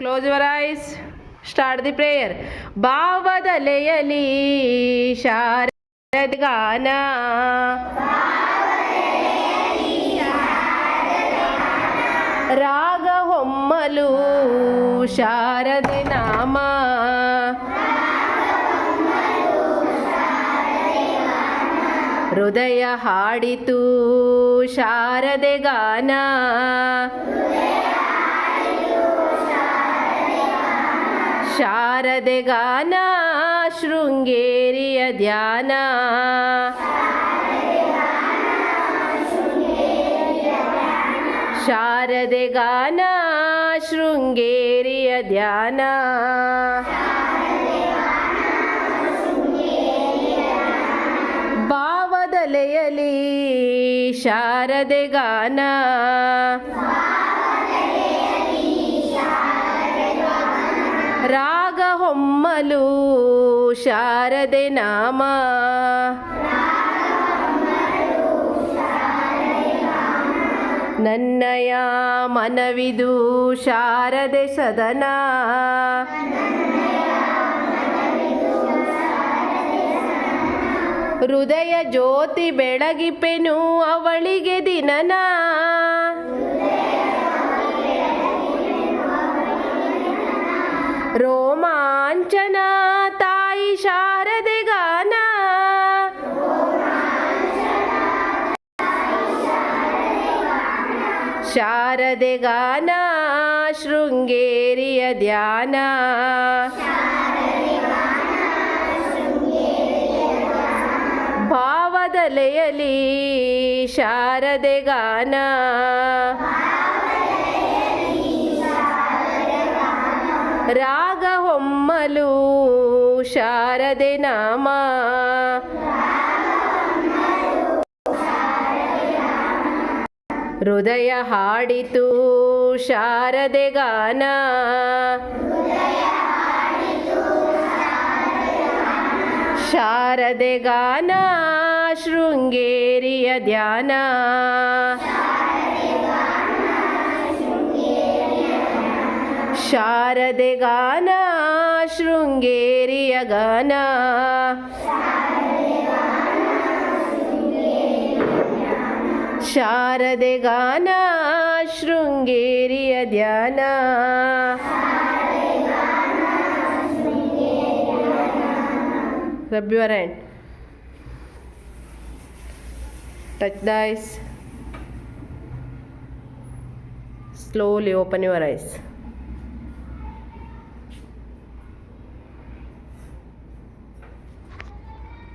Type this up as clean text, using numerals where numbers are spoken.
Close your eyes. Start the prayer. ಭಾವದಲೆಯಲಿ ಶಾರದೆ ಗಾನ, ರಾಗ ಹೊಮ್ಮಲು ಶಾರದೆ ನಾಮ, ಹೃದಯ ಹಾಡಿತು ಶಾರದೆ ಗಾನ, ಶಾರದೆ ಗಾನ ಶೃಂಗೇರಿಯ ಧ್ಯಾನ, ಶಾರದೆ ಗಾನ ಶೃಂಗೇರಿಯ ಧ್ಯಾನ, ಭಾವದಲೆಯಲಿ ಶಾರದೆ ಗಾನ, ರಾಗ ಹೊಮ್ಮಲು ಶಾರದೆ ನಾಮ, ನನ್ನಯ ಮನವಿದು ಶಾರದೆ ಸದನ, ಹೃದಯ ಜ್ಯೋತಿ ಬೆಳಗಿಪೆನು ಅವಳಿಗೆ ದಿನನ, ರೋಮಾಂಚನ ತಾಯಿ ಶಾರದೆ ಗಾನ, ಶಾರದೆ ಗಾನ ಶೃಂಗೇರಿಯ ಧ್ಯಾನ, ಭಾವದಲೆಯಲಿ ಶಾರದೆ ಗಾನ, ರಾಗ ಹೊಮ್ಮಲು ಶಾರದೆ ನಾಮ, ಹೃದಯ ಹಾಡಿತು ಶಾರದೆ ಗಾನ, ಶಾರದೆ ಗಾನ ಶೃಂಗೇರಿಯ ಧ್ಯಾನ, ಶಾರದೆ ಗಾನ ಶೃಂಗೇರಿಯ ಗಾನ, ಶಾರದೆ ಗಾನ ಶೃಂಗೇರಿಯ ಧ್ಯಾನ. Rub your hand. Touch the eyes. Slowly open your eyes.